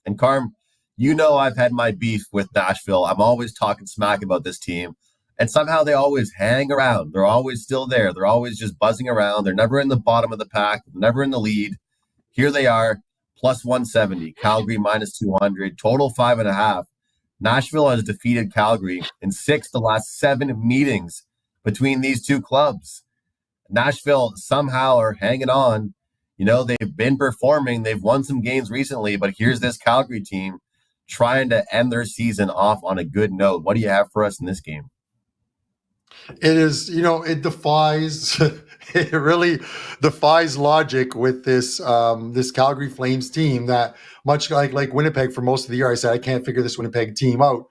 And Carm, I've had my beef with Nashville. I'm always talking smack about this team. And somehow they always hang around. They're always still there. They're always just buzzing around. They're never in the bottom of the pack, never in the lead. Here they are, plus 170. Calgary minus 200. Total 5.5. Nashville has defeated Calgary in 6 the last 7 meetings between these two clubs. Nashville somehow are hanging on. They've been performing. They've won some games recently, but here's this Calgary team trying to end their season off on a good note. What do you have for us in this game? It is, it defies, it really defies logic with this this Calgary Flames team that, much like Winnipeg for most of the year, I said, I can't figure this Winnipeg team out.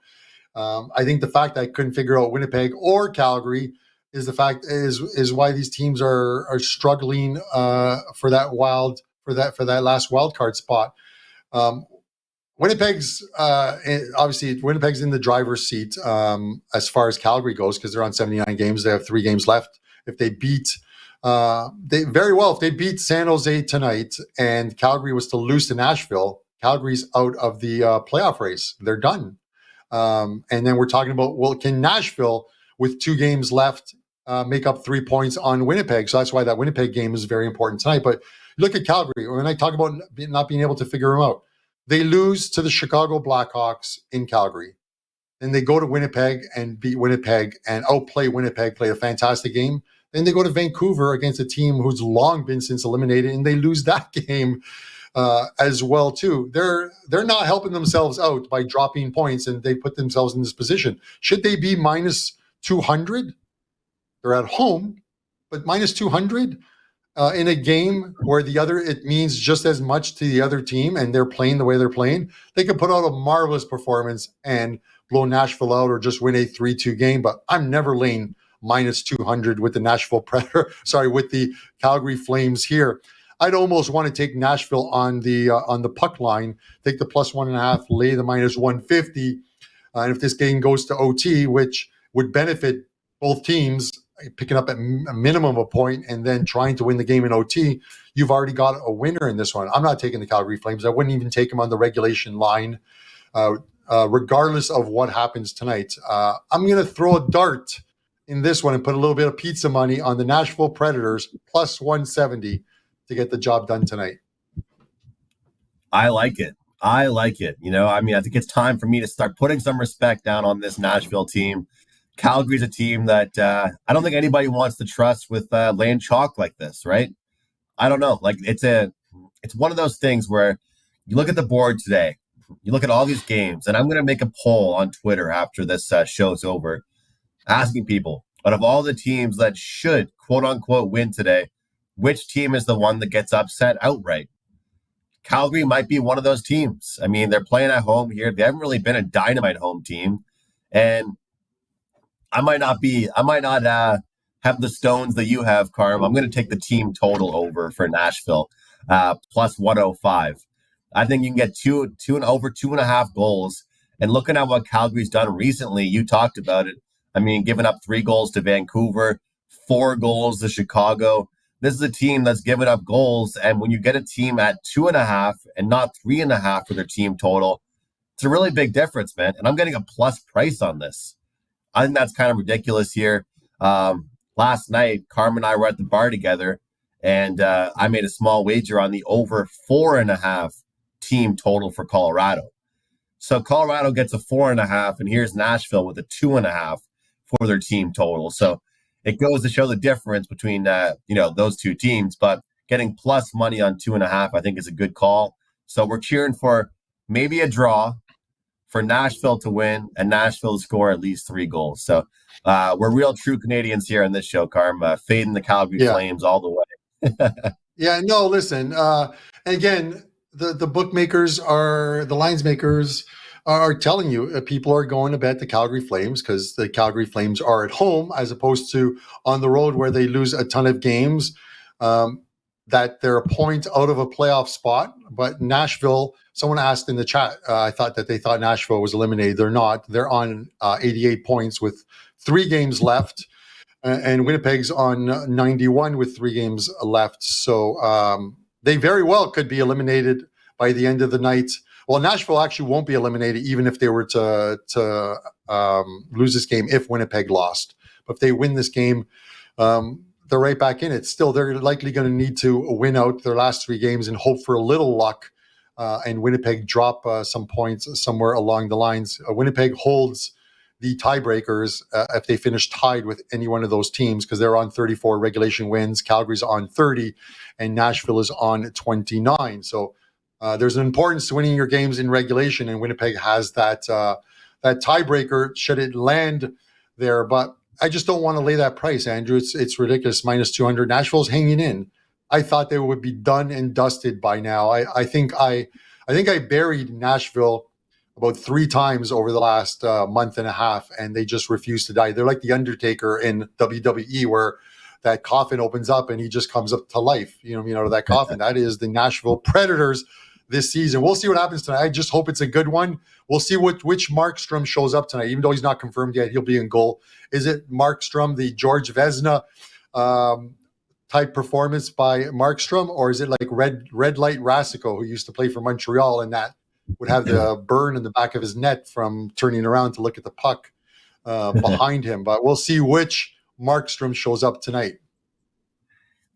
I think the fact that I couldn't figure out Winnipeg or Calgary is why these teams are struggling for that last wild card spot. Winnipeg's Winnipeg's in the driver's seat as far as Calgary goes because they're on 79 games. They have 3 games left. If they beat if they beat San Jose tonight and Calgary was to lose to Nashville, Calgary's out of the playoff race. They're done. And then we're talking about, well, can Nashville with 2 games left make up 3 points on Winnipeg? So that's why that Winnipeg game is very important tonight. But look at Calgary. When I talk about not being able to figure them out, they lose to the Chicago Blackhawks in Calgary. Then they go to Winnipeg and beat Winnipeg and outplay Winnipeg, play a fantastic game. Then they go to Vancouver against a team who's long been since eliminated, and they lose that game as well too. They're not helping themselves out by dropping points, and they put themselves in this position. Should they be minus 200? They're at home, but minus 200? In a game where it means just as much to the other team and they're playing the way they're playing, they could put out a marvelous performance and blow Nashville out or just win a 3-2 game. But I'm never laying minus 200 with the Nashville with the Calgary Flames here. I'd almost want to take Nashville on the puck line, take the plus 1.5, lay the minus 150. And if this game goes to OT, which would benefit both teams, picking up at a minimum of a point and then trying to win the game in OT, you've already got a winner in this one. I'm not taking the Calgary Flames. I wouldn't even take them on the regulation line, regardless of what happens tonight. I'm going to throw a dart in this one and put a little bit of pizza money on the Nashville Predators, plus 170 to get the job done tonight. I like it. I think it's time for me to start putting some respect down on this Nashville team. Calgary's a team that I don't think anybody wants to trust with laying chalk like this, right? I don't know. Like it's one of those things where you look at the board today, you look at all these games, and I'm going to make a poll on Twitter after this show's over, asking people, out of all the teams that should quote unquote win today, which team is the one that gets upset outright? Calgary might be one of those teams. I mean, they're playing at home here. They haven't really been a dynamite home team, and I might not have the stones that you have, Carm. I'm going to take the team total over for Nashville, plus 105. I think you can get over 2.5 goals. And looking at what Calgary's done recently, you talked about it. I mean, giving up 3 goals to Vancouver, 4 goals to Chicago. This is a team that's given up goals. And when you get a team at 2.5 and not 3.5 for their team total, it's a really big difference, man. And I'm getting a plus price on this. I think that's kind of ridiculous here. Last night, Carmine and I were at the bar together, and I made a small wager on the over 4.5 team total for Colorado. So Colorado gets a 4.5, and here's Nashville with a 2.5 for their team total. So it goes to show the difference between those two teams. But getting plus money on 2.5, I think, is a good call. So we're cheering for maybe a draw, for Nashville to win and Nashville to score at least 3 goals. So we're real true Canadians here on this show, Carm, fading the Calgary Flames all the way. Yeah, no, listen. Again, the bookmakers the lines makers are telling you people are going to bet the Calgary Flames because the Calgary Flames are at home as opposed to on the road where they lose a ton of games, that they're a point out of a playoff spot. But Nashville, someone asked in the chat, I thought that they thought Nashville was eliminated. They're not. They're on 88 points with 3 games left. And Winnipeg's on 91 with 3 games left. So they very well could be eliminated by the end of the night. Well, Nashville actually won't be eliminated even if they were to lose this game if Winnipeg lost. But if they win this game, they're right back in it. Still, they're likely going to need to win out their last 3 games and hope for a little luck. And Winnipeg drop some points somewhere along the lines. Winnipeg holds the tiebreakers if they finish tied with any one of those teams, because they're on 34 regulation wins. Calgary's on 30, and Nashville is on 29. So there's an importance to winning your games in regulation, and Winnipeg has that tiebreaker should it land there. But I just don't want to lay that price, Andrew. It's ridiculous. Minus 200. Nashville's hanging in. I thought they would be done and dusted by now. I think I buried Nashville about 3 times over the last month and a half, and they just refuse to die. They're like the Undertaker in WWE, where that coffin opens up and he just comes up to life. You know, out of that coffin. That is the Nashville Predators this season. We'll see what happens tonight. I just hope it's a good one. We'll see which Markstrom shows up tonight. Even though he's not confirmed yet, he'll be in goal. Is it Markstrom, the George Vezina type performance by Markstrom, or is it like Red Light Rasico, who used to play for Montreal, and that would have the burn in the back of his net from turning around to look at the puck behind him? But we'll see which Markstrom shows up tonight.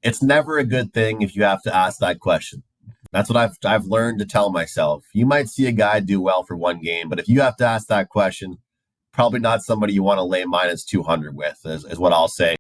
It's never a good thing if you have to ask that question. That's what I've learned to tell myself. You might see a guy do well for 1 game, but if you have to ask that question, probably not somebody you want to lay minus 200 with, is what I'll say.